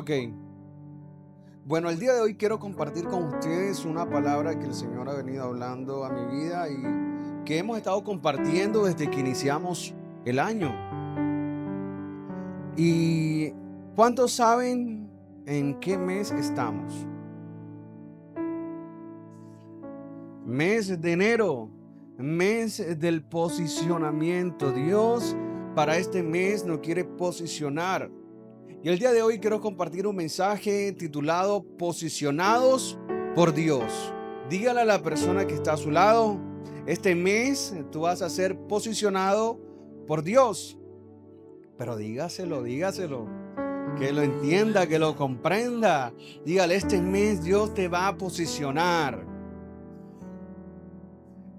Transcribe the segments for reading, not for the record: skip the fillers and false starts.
Ok. Bueno, el día de hoy quiero compartir con ustedes una palabra que el Señor ha venido hablando a mi vida y que hemos estado compartiendo desde que iniciamos el año. ¿Y cuántos saben en qué mes estamos? Mes de enero, mes del posicionamiento. Dios para este mes nos quiere posicionar. Y el día de hoy quiero compartir un mensaje titulado Posicionados por Dios. Dígale a la persona que está a su lado, este mes tú vas a ser posicionado por Dios. Pero dígaselo, que lo entienda, que lo comprenda. Dígale, este mes Dios te va a posicionar.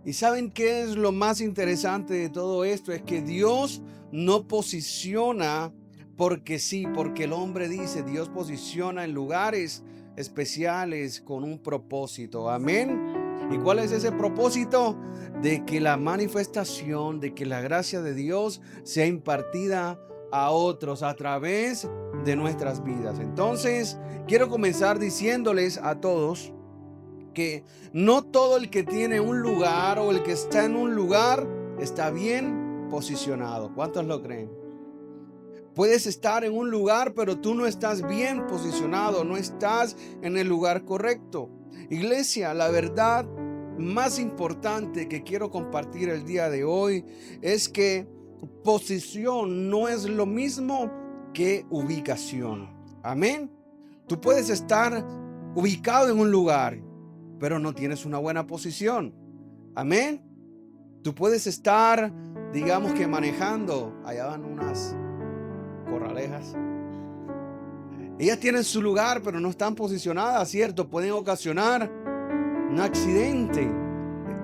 ¿Y saben qué es lo más interesante de todo esto? Es que Dios no posiciona porque sí, porque el hombre dice, Dios posiciona en lugares especiales con un propósito. Amén. ¿Y cuál es ese propósito? De que la manifestación, de que la gracia de Dios sea impartida a otros a través de nuestras vidas. Entonces, quiero comenzar diciéndoles a todos que no todo el que tiene un lugar o el que está en un lugar está bien posicionado. ¿Cuántos lo creen? Puedes estar en un lugar, pero tú no estás bien posicionado, no estás en el lugar correcto. Iglesia, la verdad más importante que quiero compartir el día de hoy es que posición no es lo mismo que ubicación. Amén. Tú puedes estar ubicado en un lugar, pero no tienes una buena posición. Amén. Tú puedes estar, digamos que manejando. Allá van unas corralejas. Ellas tienen su lugar, pero no están posicionadas, ¿cierto? Pueden ocasionar un accidente.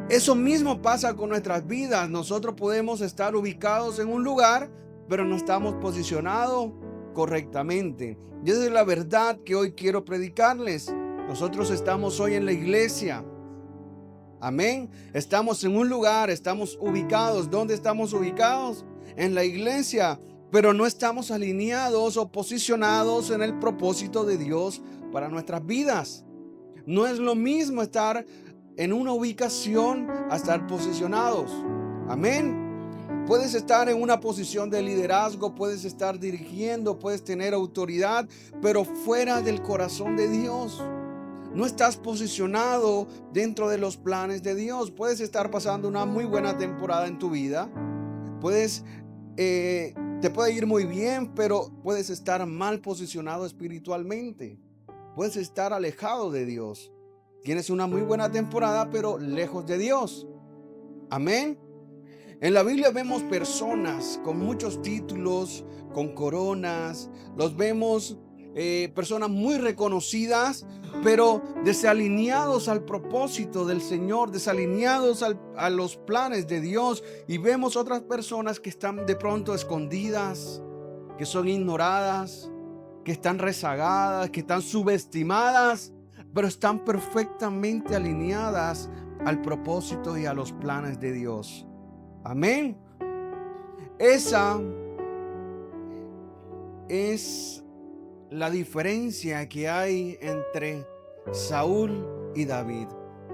Eso mismo pasa con nuestras vidas. Nosotros podemos estar ubicados en un lugar, pero no estamos posicionados correctamente. Y esa es la verdad que hoy quiero predicarles. Nosotros estamos hoy en la iglesia. Amén. Estamos en un lugar, estamos ubicados. ¿Dónde estamos ubicados? En la iglesia. Pero no estamos alineados o posicionados en el propósito de Dios para nuestras vidas. No es lo mismo estar en una ubicación a estar posicionados. Amén. Puedes estar en una posición de liderazgo, puedes estar dirigiendo, puedes tener autoridad, pero fuera del corazón de Dios. No estás posicionado dentro de los planes de Dios. Puedes estar pasando una muy buena temporada en tu vida. Te puede ir muy bien, pero puedes estar mal posicionado espiritualmente. Puedes estar alejado de Dios. Tienes una muy buena temporada, pero lejos de Dios. Amén. En la Biblia vemos personas con muchos títulos, con coronas. Los vemos personas muy reconocidas, pero desalineados al propósito del Señor, desalineados a los planes de Dios. Y vemos otras personas que están de pronto escondidas, que son ignoradas, que están rezagadas, que están subestimadas, pero están perfectamente alineadas al propósito y a los planes de Dios. Amén. Esa es la diferencia que hay entre Saúl y David.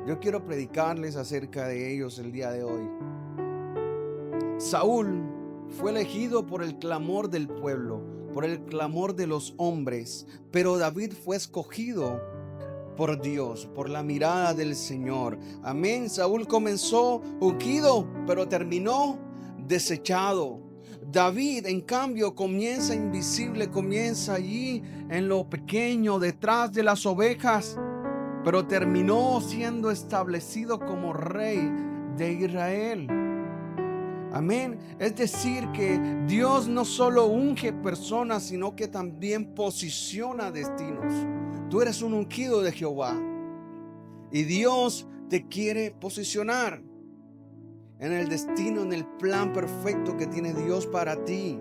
Yo quiero predicarles acerca de ellos el día de hoy. Saúl fue elegido por el clamor del pueblo, por el clamor de los hombres, pero David fue escogido por Dios, por la mirada del Señor. Amén. Saúl comenzó ungido, pero terminó desechado. David, en cambio, comienza invisible, comienza allí en lo pequeño, detrás de las ovejas, pero terminó siendo establecido como rey de Israel. Amén. Es decir, que Dios no solo unge personas, sino que también posiciona destinos. Tú eres un ungido de Jehová y Dios te quiere posicionar en el destino, en el plan perfecto que tiene Dios para ti.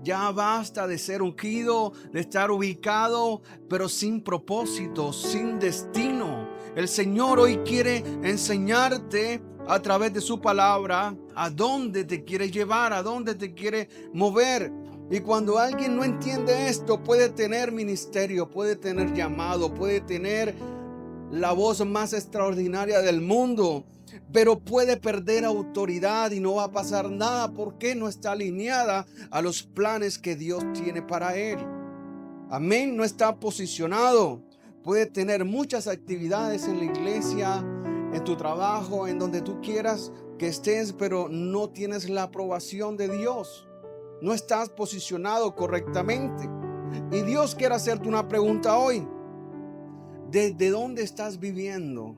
Ya basta de ser ungido, de estar ubicado, pero sin propósito, sin destino. El Señor hoy quiere enseñarte a través de su palabra a dónde te quiere llevar, a dónde te quiere mover. Y cuando alguien no entiende esto, puede tener ministerio, puede tener llamado, puede tener la voz más extraordinaria del mundo, pero puede perder autoridad y no va a pasar nada porque no está alineada a los planes que Dios tiene para él. Amén, no está posicionado. Puede tener muchas actividades en la iglesia, en tu trabajo, en donde tú quieras que estés, pero no tienes la aprobación de Dios. No estás posicionado correctamente. Y Dios quiere hacerte una pregunta hoy. ¿Desde dónde estás viviendo?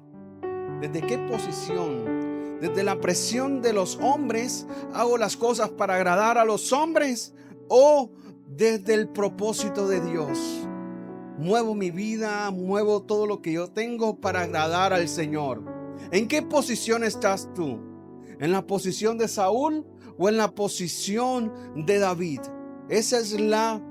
¿Desde qué posición? ¿Desde la presión de los hombres hago las cosas para agradar a los hombres? ¿O desde el propósito de Dios? Muevo mi vida, muevo todo lo que yo tengo para agradar al Señor. ¿En qué posición estás tú? ¿En la posición de Saúl o en la posición de David? Esa es la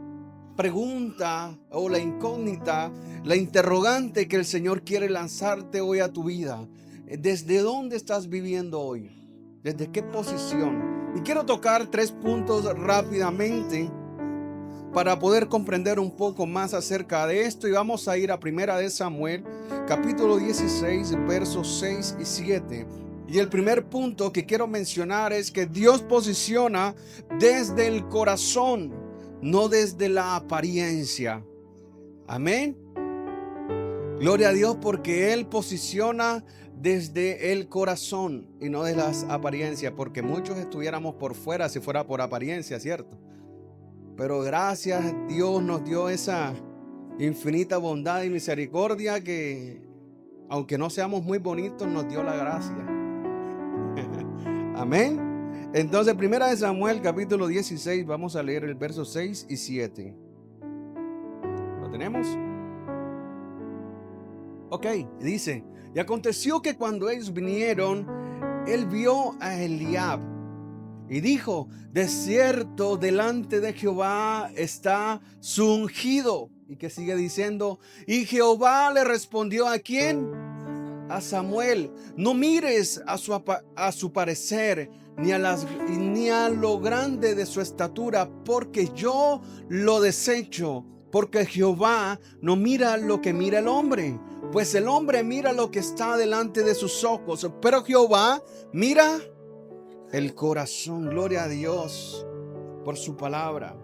pregunta o la incógnita, la interrogante que el Señor quiere lanzarte hoy a tu vida. ¿Desde dónde estás viviendo hoy? ¿Desde qué posición? Y quiero tocar 3 puntos rápidamente para poder comprender un poco más acerca de esto, y vamos a ir a Primera de Samuel, capítulo 16, versos 6 y 7. Y el primer punto que quiero mencionar es que Dios posiciona desde el corazón, no desde la apariencia. Amén. Gloria a Dios, porque Él posiciona desde el corazón y no de las apariencias, porque muchos estuviéramos por fuera si fuera por apariencia, ¿cierto? Pero gracias, Dios nos dio esa infinita bondad y misericordia que, aunque no seamos muy bonitos, nos dio la gracia. Amén. Entonces, Primera de Samuel, capítulo 16, vamos a leer el verso 6 y 7. ¿Lo tenemos? Ok, dice: y aconteció que cuando ellos vinieron, él vio a Eliab y dijo: de cierto, delante de Jehová está su ungido. Y que sigue diciendo: y Jehová le respondió, ¿a quién? A Samuel: no mires a su parecer, ni a lo grande de su estatura, porque yo lo desecho. Porque Jehová no mira lo que mira el hombre, pues el hombre mira lo que está delante de sus ojos, pero Jehová mira el corazón. Gloria a Dios por su palabra.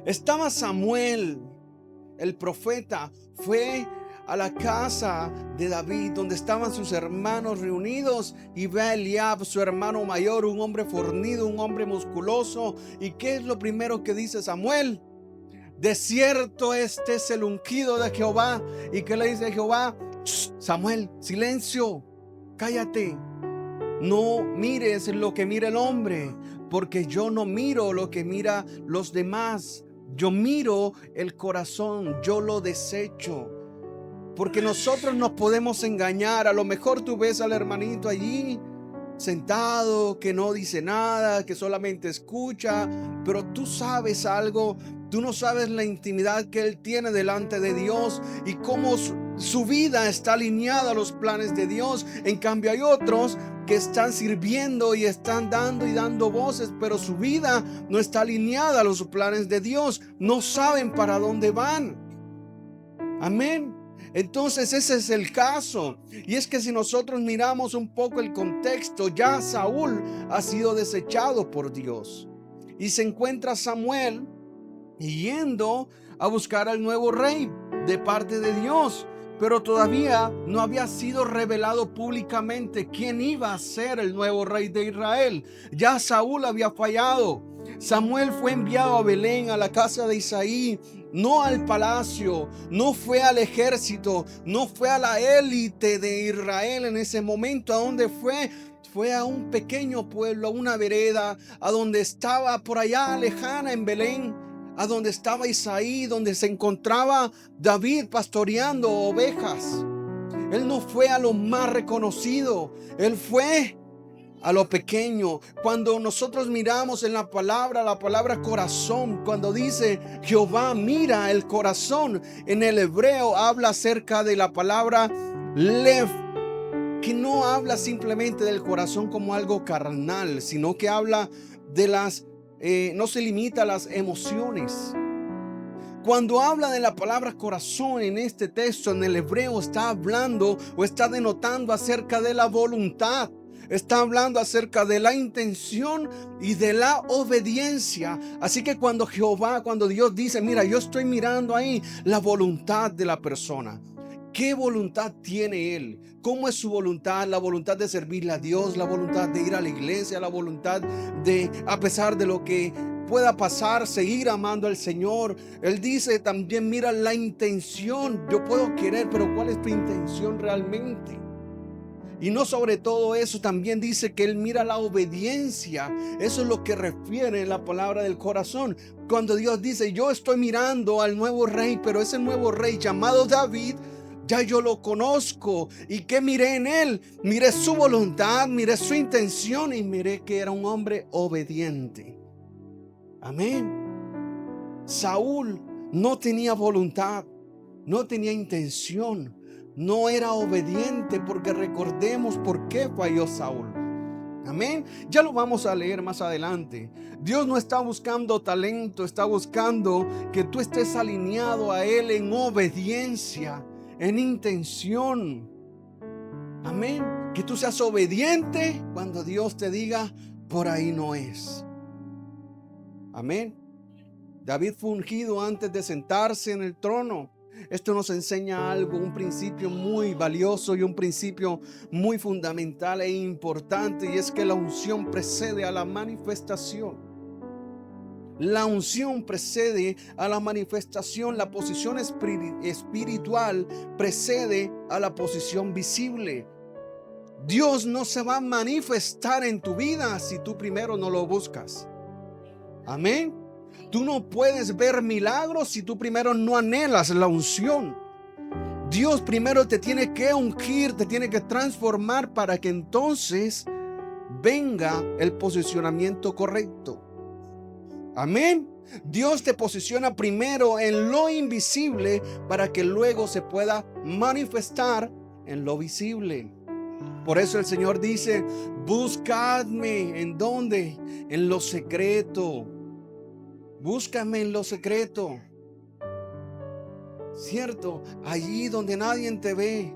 Estaba Samuel, el profeta, fue a la casa de David, donde estaban sus hermanos reunidos, y ve a Eliab, su hermano mayor, un hombre fornido, un hombre musculoso. ¿Y qué es lo primero que dice Samuel? De cierto, este es el ungido de Jehová. ¿Y qué le dice Jehová? Samuel, silencio, cállate. No mires lo que mira el hombre, porque yo no miro lo que mira los demás. Yo miro el corazón, yo lo desecho. Porque nosotros nos podemos engañar. A lo mejor tú ves al hermanito allí sentado, que no dice nada, que solamente escucha, pero tú sabes algo. Tú no sabes la intimidad que él tiene delante de Dios y cómo su vida está alineada a los planes de Dios. En cambio, hay otros que están sirviendo y están dando voces, pero su vida no está alineada a los planes de Dios. No saben para dónde van. Amén. Entonces ese es el caso. Y es que si nosotros miramos un poco el contexto, ya Saúl ha sido desechado por Dios. Y se encuentra Samuel yendo a buscar al nuevo rey de parte de Dios. Pero todavía no había sido revelado públicamente quién iba a ser el nuevo rey de Israel. Ya Saúl había fallado. Samuel fue enviado a Belén, a la casa de Isaí, no al palacio, no fue al ejército, no fue a la élite de Israel en ese momento. ¿A dónde fue? Fue a un pequeño pueblo, a una vereda, a donde estaba por allá lejana en Belén, a donde estaba Isaí, donde se encontraba David pastoreando ovejas. Él no fue a lo más reconocido, él fue a lo pequeño. Cuando nosotros miramos en la palabra corazón, cuando dice Jehová mira el corazón, en el hebreo habla acerca de la palabra lev, que no habla simplemente del corazón como algo carnal, sino que habla de las no se limita a las emociones. Cuando habla de la palabra corazón en este texto, en el hebreo, está hablando o está denotando acerca de la voluntad. Está hablando acerca de la intención y de la obediencia. Así que cuando Dios dice, mira, yo estoy mirando ahí la voluntad de la persona. ¿Qué voluntad tiene él? ¿Cómo es su voluntad? La voluntad de servirle a Dios, la voluntad de ir a la iglesia, la voluntad de, a pesar de lo que pueda pasar, seguir amando al Señor. Él dice también, mira la intención. Yo puedo querer, pero ¿cuál es tu intención realmente? Y no sobre todo eso, también dice que él mira la obediencia. Eso es lo que refiere la palabra del corazón. Cuando Dios dice, yo estoy mirando al nuevo rey, pero ese nuevo rey llamado David, ya yo lo conozco. ¿Y qué miré en él? Miré su voluntad, miré su intención y miré que era un hombre obediente. Amén. Saúl no tenía voluntad, no tenía intención, no era obediente, porque recordemos por qué falló Saúl. Amén. Ya lo vamos a leer más adelante. Dios no está buscando talento, está buscando que tú estés alineado a Él en obediencia, en intención. Amén. Que tú seas obediente cuando Dios te diga, por ahí no es. Amén. David fue ungido antes de sentarse en el trono. Esto nos enseña algo, un principio muy valioso y un principio muy fundamental e importante, y es que la unción precede a la manifestación. La unción precede a la manifestación. La posición espiritual precede a la posición visible. Dios no se va a manifestar en tu vida si tú primero no lo buscas. Amén. Tú no puedes ver milagros si tú primero no anhelas la unción. Dios primero te tiene que ungir, te tiene que transformar para que entonces venga el posicionamiento correcto. Amén. Dios te posiciona primero en lo invisible para que luego se pueda manifestar en lo visible. Por eso el Señor dice, buscadme. ¿En dónde? En lo secreto. Búscame en lo secreto. ¿Cierto? Allí donde nadie te ve.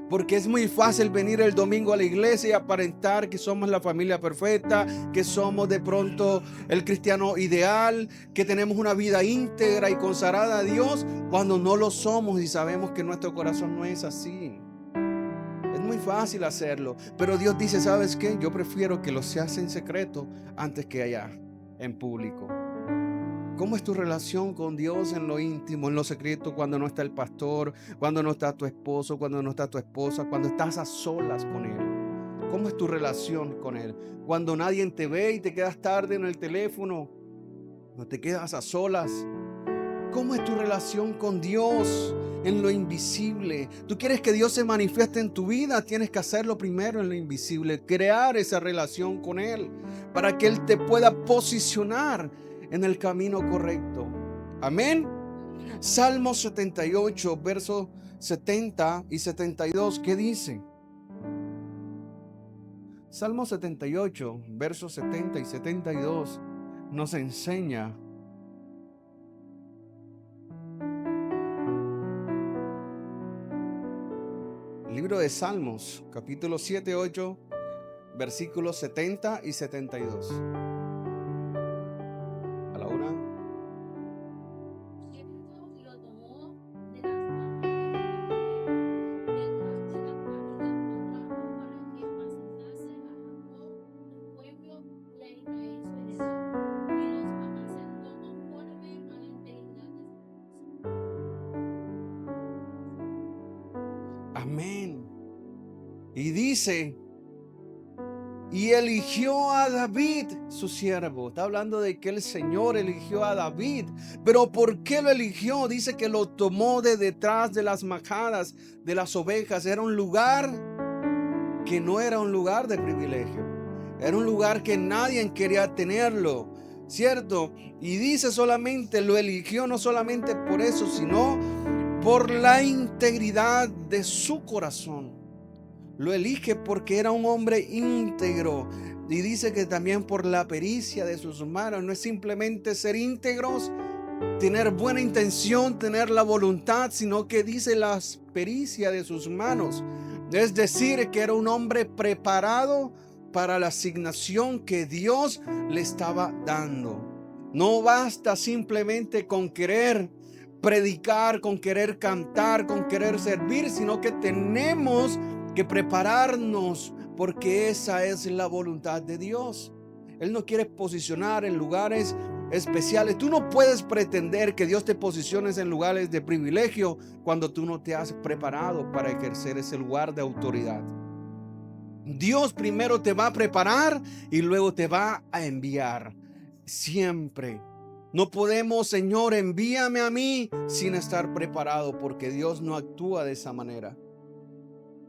Porque es muy fácil venir el domingo a la iglesia y aparentar que somos la familia perfecta, que somos de pronto el cristiano ideal, que tenemos una vida íntegra y consagrada a Dios, cuando no lo somos y sabemos que nuestro corazón no es así. Es muy fácil hacerlo, pero Dios dice, ¿sabes qué? Yo prefiero que lo seas en secreto antes que allá en público. ¿Cómo es tu relación con Dios en lo íntimo, en lo secreto, cuando no está el pastor, cuando no está tu esposo, cuando no está tu esposa, cuando estás a solas con Él? ¿Cómo es tu relación con Él? Cuando nadie te ve y te quedas tarde en el teléfono, no te quedas a solas. ¿Cómo es tu relación con Dios en lo invisible? Tú quieres que Dios se manifieste en tu vida, tienes que hacerlo primero en lo invisible, crear esa relación con Él para que Él te pueda posicionar en el camino correcto. Amén. Salmo 78, versos 70 y 72, ¿qué dice? Salmo 78, versos 70 y 72 nos enseña el libro de Salmos, capítulo 7, 8, versículos 70 y 72. A la una. Amén. Y dice, y eligió a David, su siervo. Está hablando de que el Señor eligió a David. Pero ¿por qué lo eligió? Dice que lo tomó de detrás de las majadas de las ovejas. Era un lugar que no era un lugar de privilegio. Era un lugar que nadie quería tenerlo, ¿cierto? Y dice solamente, lo eligió no solamente por eso, sino por la integridad de su corazón. Lo elige porque era un hombre íntegro. Y dice que también por la pericia de sus manos. No es simplemente ser íntegros, tener buena intención, tener la voluntad, sino que dice la pericia de sus manos. Es decir, que era un hombre preparado para la asignación que Dios le estaba dando. No basta simplemente con querer predicar, con querer cantar, con querer servir, sino que tenemos que prepararnos, porque esa es la voluntad de Dios. Él nos quiere posicionar en lugares especiales. Tú no puedes pretender que Dios te posicione en lugares de privilegio cuando tú no te has preparado para ejercer ese lugar de autoridad. Dios primero te va a preparar y luego te va a enviar. Siempre. No podemos, Señor, envíame a mí sin estar preparado, porque Dios no actúa de esa manera.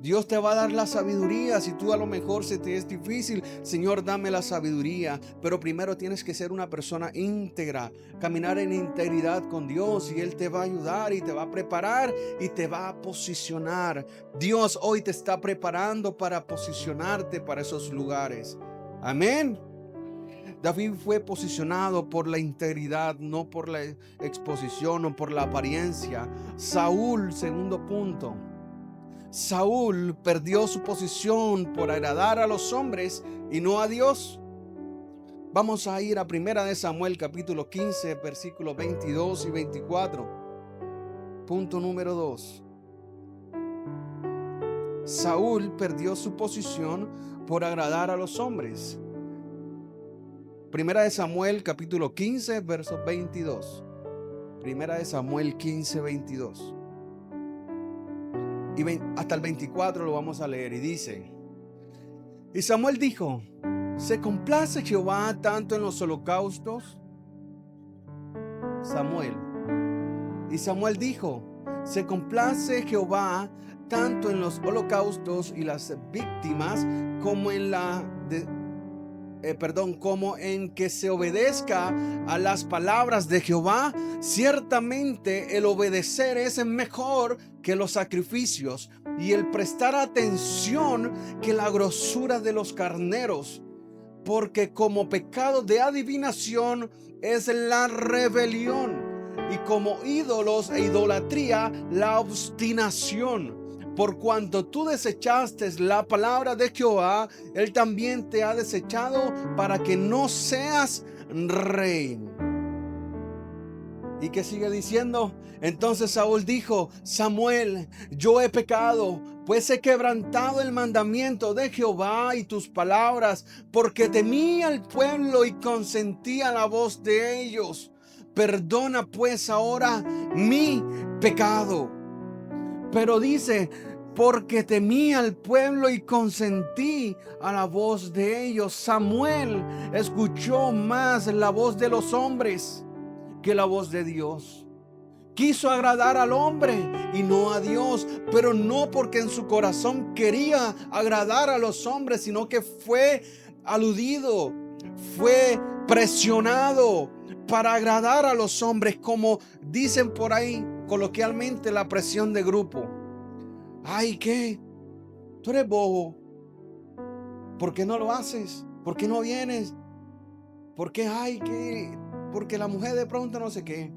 Dios te va a dar la sabiduría. Si tú a lo mejor se te es difícil, Señor, dame la sabiduría. Pero primero tienes que ser una persona íntegra, caminar en integridad con Dios, y Él te va a ayudar y te va a preparar y te va a posicionar. Dios hoy te está preparando para posicionarte para esos lugares. Amén. David fue posicionado por la integridad, no por la exposición o por la apariencia. Saúl, segundo punto. Saúl perdió su posición por agradar a los hombres y no a Dios. Vamos a ir a 1 Samuel capítulo 15, versículos 22 y 24. Punto número 2. Saúl perdió su posición por agradar a los hombres. 1 Samuel capítulo 15, verso 22. 1 Samuel 15, 22. Y hasta el 24 lo vamos a leer, y dice: y Samuel dijo: ¿se complace Jehová tanto en los holocaustos? Y Samuel dijo: ¿se complace Jehová tanto en los holocaustos y las víctimas como como en que se obedezca a las palabras de Jehová? Ciertamente el obedecer es mejor que los sacrificios, y el prestar atención que la grosura de los carneros, porque como pecado de adivinación es la rebelión, y como ídolos e idolatría la obstinación. Por cuanto tú desechaste la palabra de Jehová, Él también te ha desechado para que no seas rey. ¿Y qué sigue diciendo? Entonces Saúl dijo: Samuel, yo he pecado, pues he quebrantado el mandamiento de Jehová y tus palabras, porque temí al pueblo y consentí a la voz de ellos. Perdona pues ahora mi pecado. Pero dice: porque temí al pueblo y consentí a la voz de ellos. Samuel escuchó más la voz de los hombres que la voz de Dios. Quiso agradar al hombre y no a Dios, pero no porque en su corazón quería agradar a los hombres, sino que fue aludido, fue presionado para agradar a los hombres, como dicen por ahí coloquialmente, la presión de grupo. Ay, ¿qué? Tú eres bobo. ¿Por qué no lo haces? ¿Por qué no vienes? ¿Por qué? Ay, ¿qué? Porque la mujer de pronto no sé qué.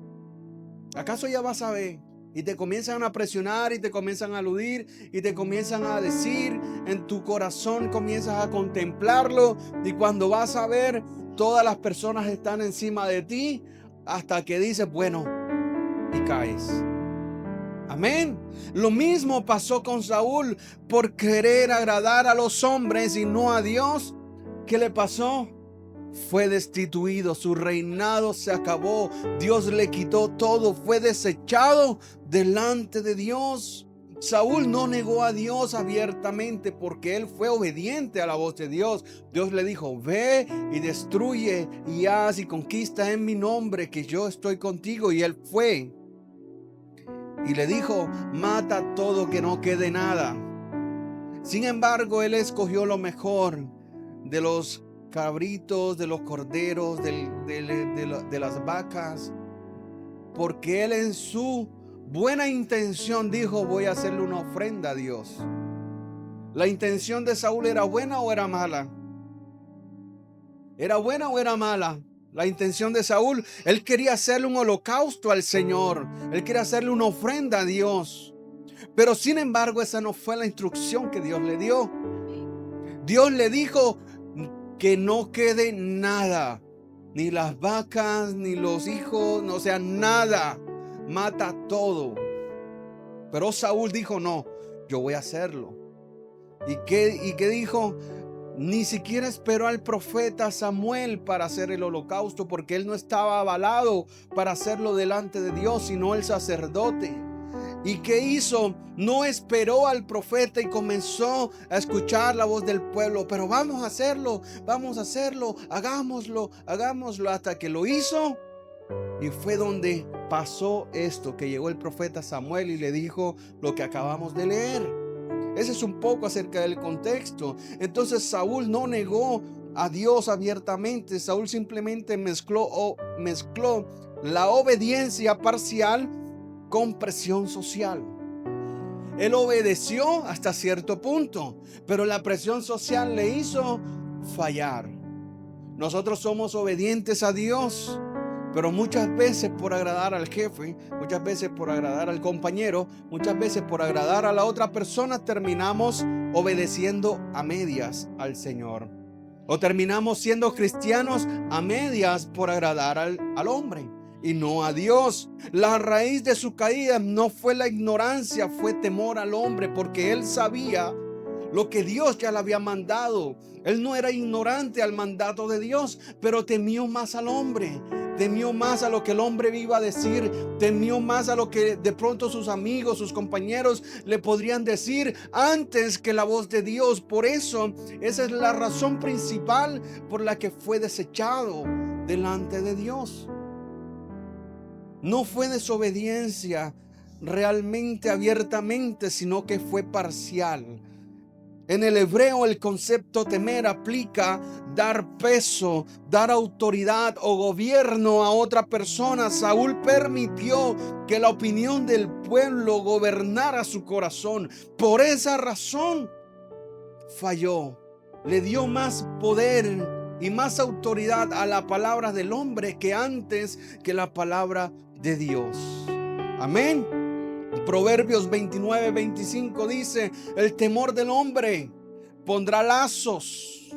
¿Acaso ya vas a ver? Y te comienzan a presionar y te comienzan a aludir y te comienzan a decir, en tu corazón comienzas a contemplarlo, y cuando vas a ver, todas las personas están encima de ti, hasta que dices, bueno, y caes. Amén. Lo mismo pasó con Saúl por querer agradar a los hombres y no a Dios. ¿Qué le pasó? Fue destituido, su reinado se acabó, Dios le quitó todo, fue desechado delante de Dios. Saúl no negó a Dios abiertamente porque él fue obediente a la voz de Dios. Dios le dijo: ve y destruye y haz y conquista en mi nombre, que yo estoy contigo. Y él fue. Y le dijo: mata todo, que no quede nada. Sin embargo, él escogió lo mejor de los cabritos, de los corderos, de las vacas, porque él en su buena intención dijo: voy a hacerle una ofrenda a Dios. ¿La intención de Saúl era buena o era mala? ¿Era buena o era mala la intención de Saúl? Él quería hacerle un holocausto al Señor. Él quería hacerle una ofrenda a Dios. Pero sin embargo, esa no fue la instrucción que Dios le dio. Dios le dijo que no quede nada. Ni las vacas, ni los hijos, no sea nada. Mata todo. Pero Saúl dijo, no, yo voy a hacerlo. ¿Y qué dijo? Ni siquiera esperó al profeta Samuel para hacer el holocausto, porque él no estaba avalado para hacerlo delante de Dios, sino el sacerdote. ¿Y qué hizo? No esperó al profeta y comenzó a escuchar la voz del pueblo. Pero vamos a hacerlo, hagámoslo, hasta que lo hizo. Y fue donde pasó esto, que llegó el profeta Samuel y le dijo lo que acabamos de leer. Ese es un poco acerca del contexto. Entonces Saúl no negó a Dios abiertamente. Saúl simplemente mezcló la obediencia parcial con presión social. Él obedeció hasta cierto punto, pero la presión social le hizo fallar. Nosotros somos obedientes a Dios, pero muchas veces por agradar al jefe, muchas veces por agradar al compañero, muchas veces por agradar a la otra persona, terminamos obedeciendo a medias al Señor. O terminamos siendo cristianos a medias por agradar al hombre y no a Dios. La raíz de su caída no fue la ignorancia, fue temor al hombre, porque él sabía lo que Dios ya le había mandado. Él no era ignorante al mandato de Dios, pero temió más al hombre. Temió más a lo que el hombre iba a decir. Temió más a lo que de pronto sus amigos, sus compañeros le podrían decir antes que la voz de Dios. Por eso, esa es la razón principal por la que fue desechado delante de Dios. No fue desobediencia realmente abiertamente, sino que fue parcial. En el hebreo el concepto temer aplica dar peso, dar autoridad o gobierno a otra persona. Saúl permitió que la opinión del pueblo gobernara su corazón. Por esa razón falló. Le dio más poder y más autoridad a la palabra del hombre que antes que la palabra de Dios. Amén. Proverbios 29:25 dice: el temor del hombre pondrá lazos,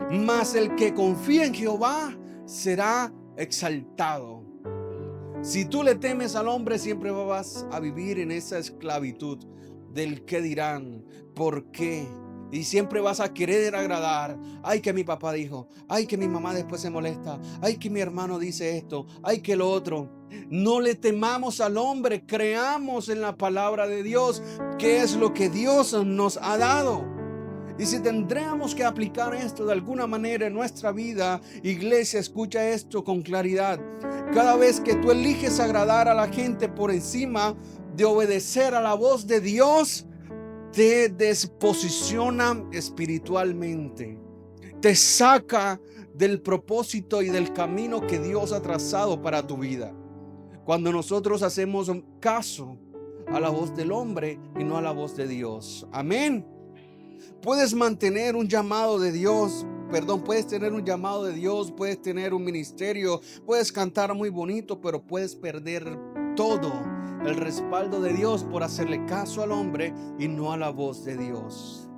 mas el que confía en Jehová será exaltado. Si tú le temes al hombre, siempre vas a vivir en esa esclavitud del qué dirán, por qué. Y siempre vas a querer agradar. Ay, que mi papá dijo. Ay, que mi mamá después se molesta. Ay, que mi hermano dice esto. Ay, que lo otro. No le temamos al hombre. Creamos en la palabra de Dios, que es lo que Dios nos ha dado. Y si tendríamos que aplicar esto de alguna manera en nuestra vida, iglesia, escucha esto con claridad. Cada vez que tú eliges agradar a la gente por encima de obedecer a la voz de Dios, te desposiciona espiritualmente, te saca del propósito y del camino que Dios ha trazado para tu vida. Cuando nosotros hacemos caso a la voz del hombre y no a la voz de Dios. Amén. Puedes mantener un llamado de Dios, puedes tener un llamado de Dios, puedes tener un ministerio, puedes cantar muy bonito, pero puedes perder todo el respaldo de Dios por hacerle caso al hombre y no a la voz de Dios.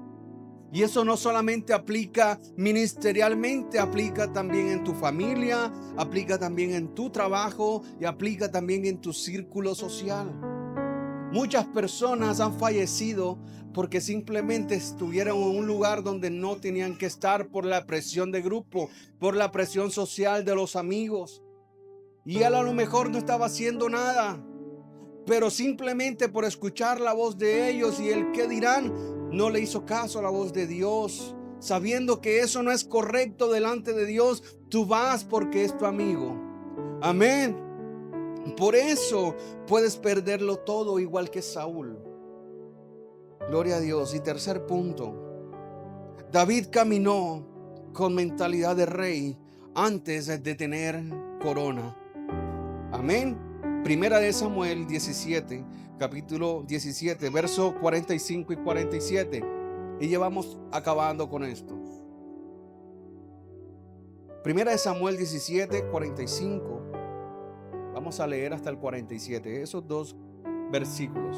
Y eso no solamente aplica ministerialmente, aplica también en tu familia, aplica también en tu trabajo y aplica también en tu círculo social. Muchas personas han fallecido porque simplemente estuvieron en un lugar donde no tenían que estar por la presión de grupo, por la presión social de los amigos. Y él a lo mejor no estaba haciendo nada, pero simplemente por escuchar la voz de ellos y el qué dirán, no le hizo caso a la voz de Dios. Sabiendo que eso no es correcto delante de Dios, tú vas porque es tu amigo. Amén. Por eso puedes perderlo todo igual que Saúl. Gloria a Dios. Y tercer punto, David caminó con mentalidad de rey antes de tener corona. Amén. Primera de Samuel 17, capítulo 17, verso 45 y 47. Y ya vamos acabando con esto. Primera de Samuel 17, 45. Vamos a leer hasta el 47, esos dos versículos.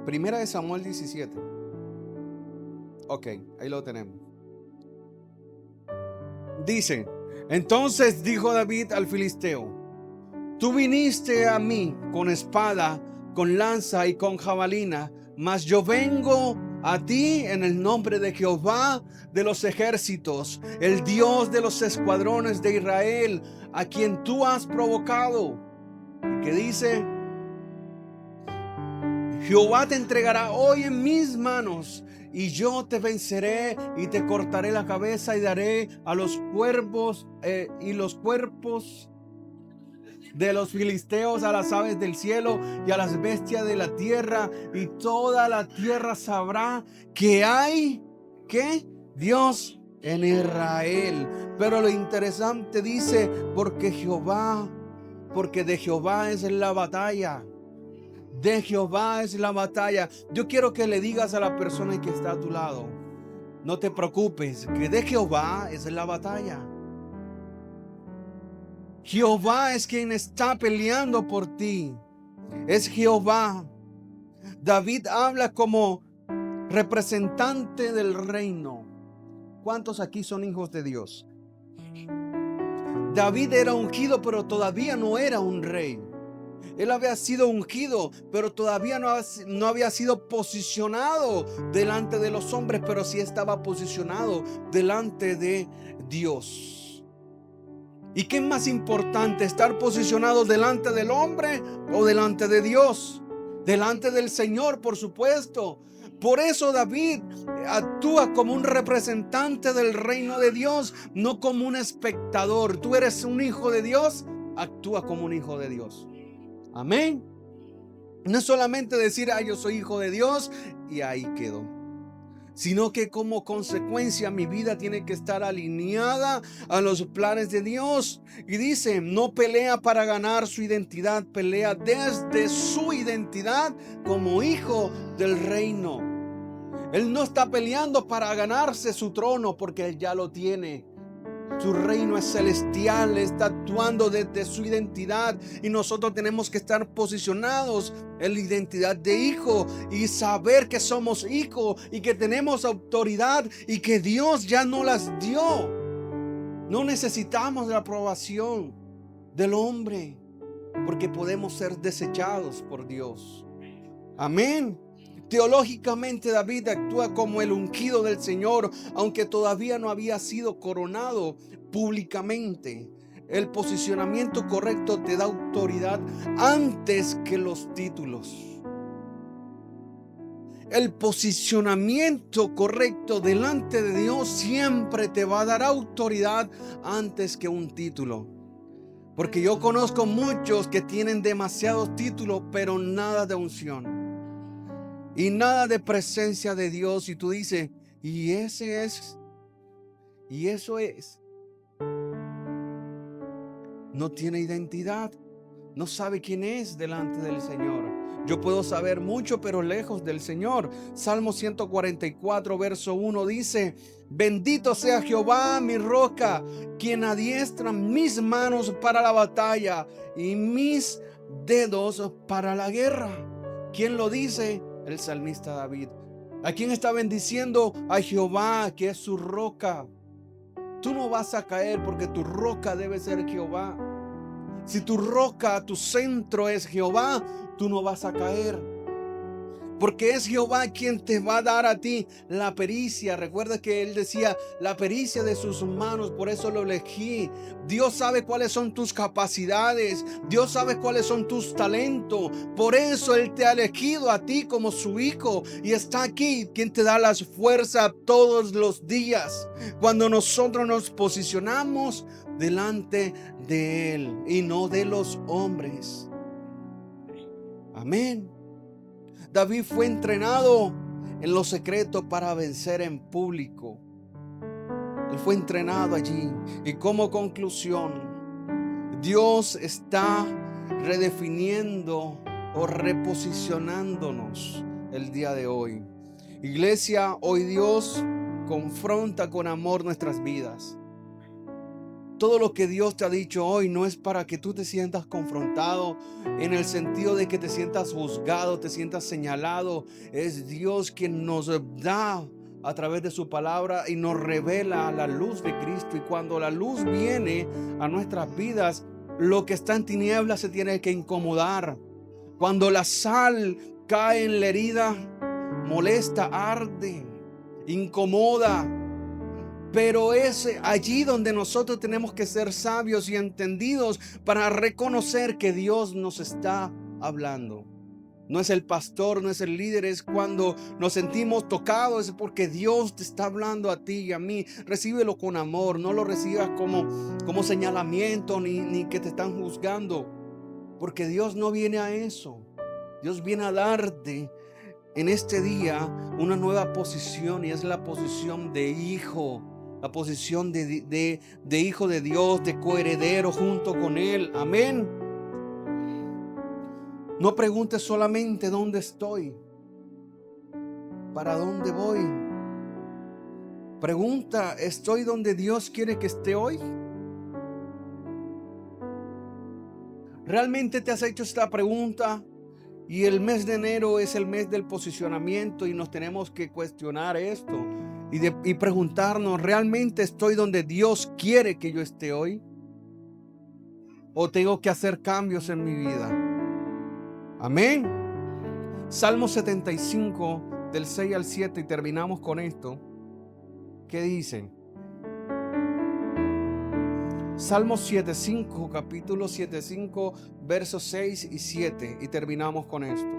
Primera de Samuel 17. Ok, ahí lo tenemos. Dice: entonces dijo David al filisteo: tú viniste a mí con espada, con lanza y con jabalina, mas yo vengo a ti en el nombre de Jehová de los ejércitos, el Dios de los escuadrones de Israel, a quien tú has provocado. Y que dice: Jehová te entregará hoy en mis manos, y yo te venceré y te cortaré la cabeza y daré a los cuervos y los cuerpos de los filisteos a las aves del cielo y a las bestias de la tierra, y toda la tierra sabrá que hay Dios en Israel. Pero lo interesante dice: porque de Jehová es la batalla. De Jehová es la batalla. Yo quiero que le digas a la persona que está a tu lado: no te preocupes, que de Jehová es la batalla. Jehová es quien está peleando por ti. Es Jehová. David habla como representante del reino. ¿Cuántos aquí son hijos de Dios? David era ungido, pero todavía no era un rey. Él había sido ungido, pero todavía no había sido posicionado delante de los hombres, pero sí estaba posicionado delante de Dios. ¿Y qué es más importante, estar posicionado delante del hombre o delante de Dios? Delante del Señor, por supuesto. Por eso David actúa como un representante del reino de Dios, no como un espectador. Tú eres un hijo de Dios, actúa como un hijo de Dios. Amén. No es solamente decir: yo soy hijo de Dios y ahí quedo, sino que como consecuencia mi vida tiene que estar alineada a los planes de Dios. Y dice: no pelea para ganar su identidad, pelea desde su identidad como hijo del reino. Él no está peleando para ganarse su trono, porque él ya lo tiene. Su reino es celestial, está actuando desde su identidad, y nosotros tenemos que estar posicionados en la identidad de hijo y saber que somos hijos y que tenemos autoridad y que Dios ya nos las dio. No necesitamos la aprobación del hombre, porque podemos ser desechados por Dios. Amén. Teológicamente David actúa como el ungido del Señor, aunque todavía no había sido coronado públicamente. El posicionamiento correcto te da autoridad antes que los títulos. El posicionamiento correcto delante de Dios siempre te va a dar autoridad antes que un título. Porque yo conozco muchos que tienen demasiados títulos, pero nada de unción y nada de presencia de Dios. Y tú dices: y ese es, y eso es. No tiene identidad, no sabe quién es delante del Señor. Yo puedo saber mucho, pero lejos del Señor. Salmo 144, verso 1 dice: bendito sea Jehová, mi roca, quien adiestra mis manos para la batalla y mis dedos para la guerra. ¿Quién lo dice? El salmista David. ¿A quién está bendiciendo? A Jehová, que es su roca. Tú no vas a caer, porque tu roca debe ser Jehová. Si tu roca, tu centro es Jehová, tú no vas a caer, porque es Jehová quien te va a dar a ti la pericia. Recuerda que él decía: la pericia de sus manos, por eso lo elegí. Dios sabe cuáles son tus capacidades, Dios sabe cuáles son tus talentos, por eso él te ha elegido a ti como su hijo, y está aquí quien te da las fuerzas todos los días, cuando nosotros nos posicionamos delante de él y no de los hombres. Amén. David fue entrenado en lo secreto para vencer en público. Él fue entrenado allí. Y como conclusión, Dios está redefiniendo o reposicionándonos el día de hoy. Iglesia, hoy Dios confronta con amor nuestras vidas. Todo lo que Dios te ha dicho hoy no es para que tú te sientas confrontado en el sentido de que te sientas juzgado, te sientas señalado. Es Dios quien nos da a través de su palabra y nos revela la luz de Cristo. Y cuando la luz viene a nuestras vidas, lo que está en tinieblas se tiene que incomodar. Cuando la sal cae en la herida, molesta, arde, incomoda. Pero es allí donde nosotros tenemos que ser sabios y entendidos para reconocer que Dios nos está hablando. No es el pastor, no es el líder, es cuando nos sentimos tocados, es porque Dios te está hablando a ti y a mí. Recíbelo con amor, no lo recibas como señalamiento ni que te están juzgando, porque Dios no viene a eso. Dios viene a darte en este día una nueva posición, y es la posición de hijo. La posición de hijo de Dios, de coheredero junto con Él. Amén. No preguntes solamente dónde estoy, para dónde voy. Pregunta, ¿estoy donde Dios quiere que esté hoy? ¿Realmente te has hecho esta pregunta? Y el mes de enero es el mes del posicionamiento y nos tenemos que cuestionar esto y preguntarnos, ¿realmente estoy donde Dios quiere que yo esté hoy? ¿O tengo que hacer cambios en mi vida? Amén. Salmo 75 del 6 al 7 y terminamos con esto. ¿Qué dice? Salmo 7:5, capítulo 7:5, versos 6 y 7 y terminamos con esto.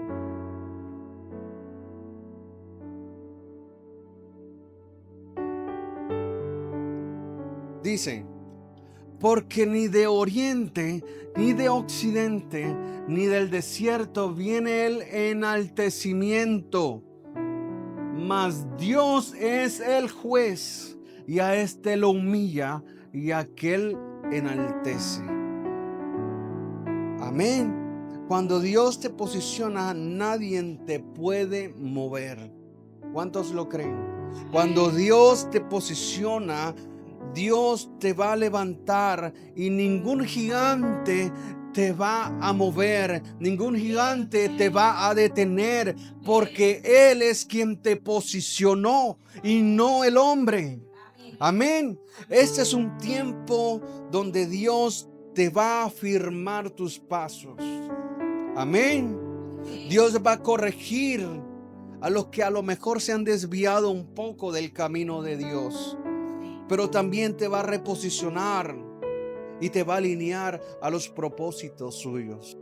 Dice: porque ni de oriente, ni de occidente, ni del desierto viene el enaltecimiento, mas Dios es el juez, y a este lo humilla y a aquel enaltece. Amén. Cuando Dios te posiciona, nadie te puede mover. ¿Cuántos lo creen? Cuando Dios te posiciona, Dios te va a levantar y ningún gigante te va a mover, ningún gigante te va a detener, porque Él es quien te posicionó y no el hombre. Amén. Este es un tiempo donde Dios te va a afirmar tus pasos. Amén. Dios va a corregir a los que a lo mejor se han desviado un poco del camino de Dios, pero también te va a reposicionar y te va a alinear a los propósitos suyos.